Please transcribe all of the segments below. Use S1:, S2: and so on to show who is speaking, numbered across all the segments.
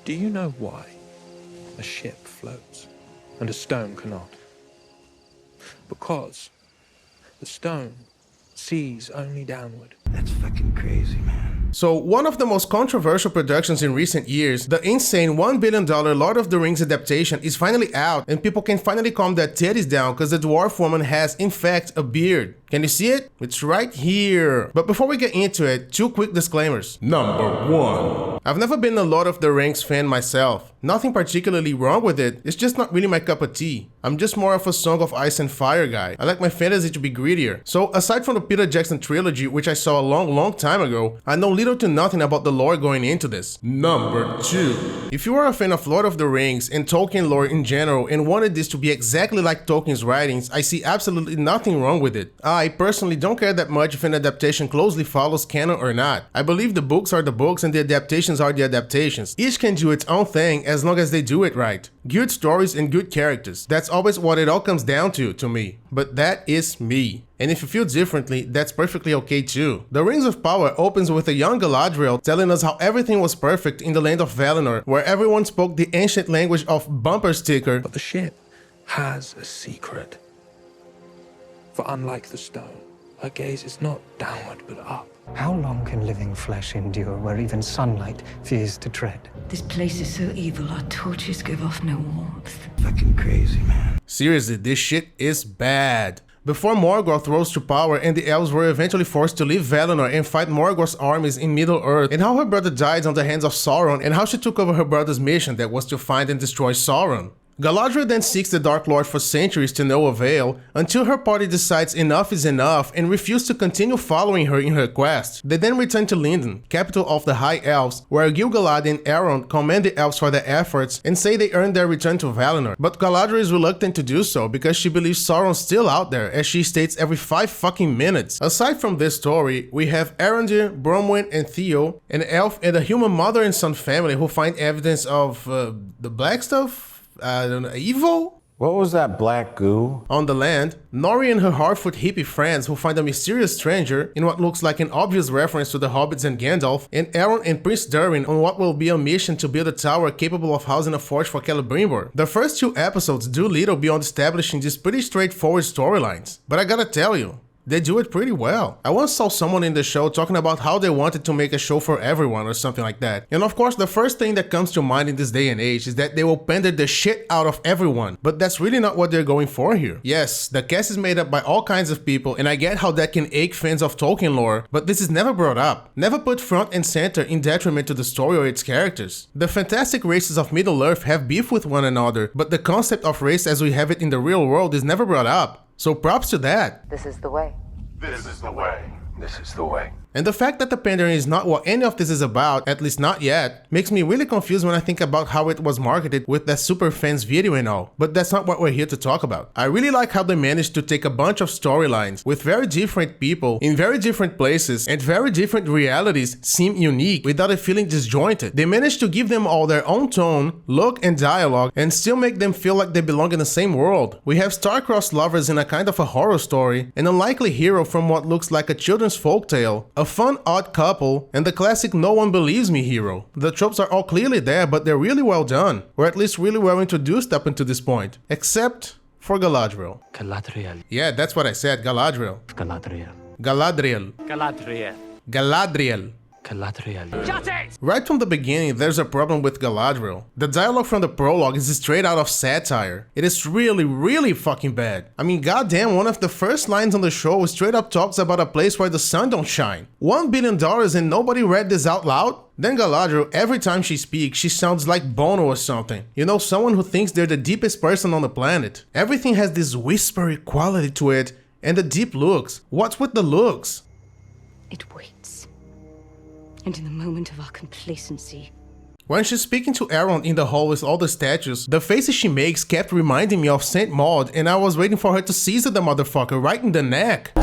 S1: Do you know why a ship floats and a stone cannot? Because the stone sees only downward.
S2: That's fucking crazy, man.
S3: So, one of the most controversial productions in recent years, the insane $1 billion Lord of the Rings adaptation is finally out, and people can finally calm their titties down because the dwarf woman has, in fact, a beard. Can you see it? It's right here. But before we get into it, 2 quick disclaimers. Number 1. I've never been a Lord of the Rings fan myself. Nothing particularly wrong with it, it's just not really my cup of tea. I'm just more of a Song of Ice and Fire guy. I like my fantasy to be grittier. So aside from the Peter Jackson trilogy, which I saw a long time ago, I know little to nothing about the lore going into this. Number 2. If you are a fan of Lord of the Rings and Tolkien lore in general and wanted this to be exactly like Tolkien's writings, I see absolutely nothing wrong with it. I personally don't care that much if an adaptation closely follows canon or not. I believe the books are the books and the adaptations are the adaptations. Each can do its own thing as long as they do it right. Good stories and good characters. That's always what it all comes down to me. But that is me. And if you feel differently, that's perfectly okay too. The Rings of Power opens with a young Galadriel telling us how everything was perfect in the land of Valinor, where everyone spoke the ancient language of bumper sticker.
S1: But the ship has a secret. For unlike the stone, her gaze is not downward but up.
S4: How long can living flesh endure where even sunlight fears to tread?
S5: This place is so evil, our torches give off no warmth.
S2: Fucking crazy, man.
S3: Seriously, this shit is bad. Before Morgoth rose to power and the elves were eventually forced to leave Valinor and fight Morgoth's armies in Middle-earth, and how her brother died on the hands of Sauron, and how she took over her brother's mission that was to find and destroy Sauron. Galadriel then seeks the Dark Lord for centuries to no avail, until her party decides enough is enough and refuse to continue following her in her quest. They then return to Lindon, capital of the High Elves, where Gil-galad and Elrond commend the elves for their efforts and say they earned their return to Valinor. But Galadriel is reluctant to do so because she believes Sauron's still out there, as she states every 5 fucking minutes. Aside from this story, we have Arondir, Bronwyn, and Theo, an elf and a human mother and son family who find evidence of the black stuff? I don't know, evil?
S6: What was that black goo?
S3: On the land, Nori and her Harfoot hippie friends who find a mysterious stranger in what looks like an obvious reference to the Hobbits and Gandalf, and Elrond and Prince Durin on what will be a mission to build a tower capable of housing a forge for Celebrimbor. The first 2 episodes do little beyond establishing these pretty straightforward storylines, but I gotta tell you, they do it pretty well. I once saw someone in the show talking about how they wanted to make a show for everyone or something like that. And of course, the first thing that comes to mind in this day and age is that they will pander the shit out of everyone. But that's really not what they're going for here. Yes, the cast is made up by all kinds of people, and I get how that can ache fans of Tolkien lore, but this is never brought up. Never put front and center in detriment to the story or its characters. The fantastic races of Middle-earth have beef with one another, but the concept of race as we have it in the real world is never brought up. So props to that.
S7: This is the way.
S2: This is the way. This is the way.
S3: And the fact that the pandering is not what any of this is about, at least not yet, makes me really confused when I think about how it was marketed with that super fans video and all. But that's not what we're here to talk about. I really like how they managed to take a bunch of storylines with very different people in very different places and very different realities seem unique without it feeling disjointed. They managed to give them all their own tone, look, and dialogue and still make them feel like they belong in the same world. We have star-crossed lovers in a kind of a horror story, an unlikely hero from what looks like a children's folktale, a fun odd couple, and the classic no one believes me hero. The tropes are all clearly there, but they're really well done, or at least really well introduced up until this point. Except for Galadriel.
S4: Galadriel.
S3: Yeah, that's what I said, Galadriel.
S4: Galadriel.
S3: Galadriel.
S4: Galadriel.
S3: Galadriel.
S4: Galadriel.
S3: Right from the beginning, there's a problem with Galadriel. The dialogue from the prologue is straight out of satire. It is really fucking bad. I mean, goddamn, one of the first lines on the show straight up talks about a place where the sun don't shine. $1 billion and nobody read this out loud? Then Galadriel, every time she speaks, she sounds like Bono or something. You know, someone who thinks they're the deepest person on the planet. Everything has this whispery quality to it, and the deep looks. What's with the looks?
S5: It waits. And in the moment of our complacency,
S3: When she's speaking to Elrond in the hall with all the statues, the faces she makes kept reminding me of Saint Maud, and I was waiting for her to Caesar the motherfucker right in the neck.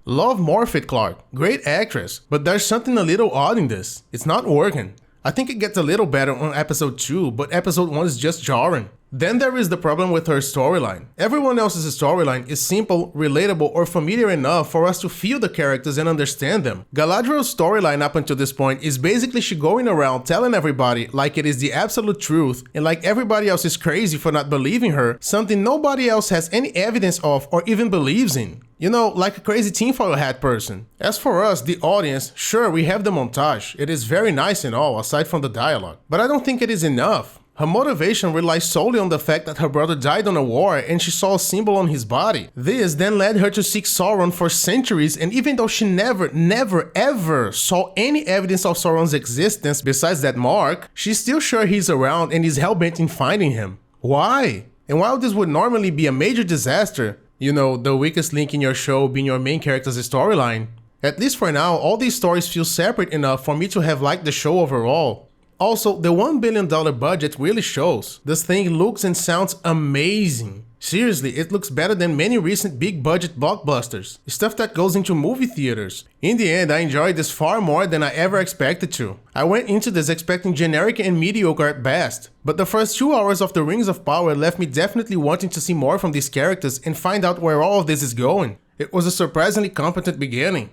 S3: Love Morphet Clark, great actress, but there's something a little odd in this. It's not working. I think it gets a little better on episode 2, but episode 1 is just jarring. Then there is the problem with her storyline. Everyone else's storyline is simple, relatable, or familiar enough for us to feel the characters and understand them. Galadriel's storyline up until this point is basically she going around telling everybody like it is the absolute truth and like everybody else is crazy for not believing her, something nobody else has any evidence of or even believes in. You know, like a crazy tinfoil hat person. As for us, the audience, sure, we have the montage. It is very nice and all, aside from the dialogue. But I don't think it is enough. Her motivation relies solely on the fact that her brother died on a war and she saw a symbol on his body. This then led her to seek Sauron for centuries, and even though she never ever saw any evidence of Sauron's existence besides that mark, she's still sure he's around and is hellbent in finding him. Why? And while this would normally be a major disaster, you know, the weakest link in your show being your main character's storyline, at least for now, all these stories feel separate enough for me to have liked the show overall. Also, the $1 billion budget really shows. This thing looks and sounds amazing. Seriously, it looks better than many recent big budget blockbusters, stuff that goes into movie theaters. In the end, I enjoyed this far more than I ever expected to. I went into this expecting generic and mediocre at best, but the first 2 hours of The Rings of Power left me definitely wanting to see more from these characters and find out where all of this is going. It was a surprisingly competent beginning.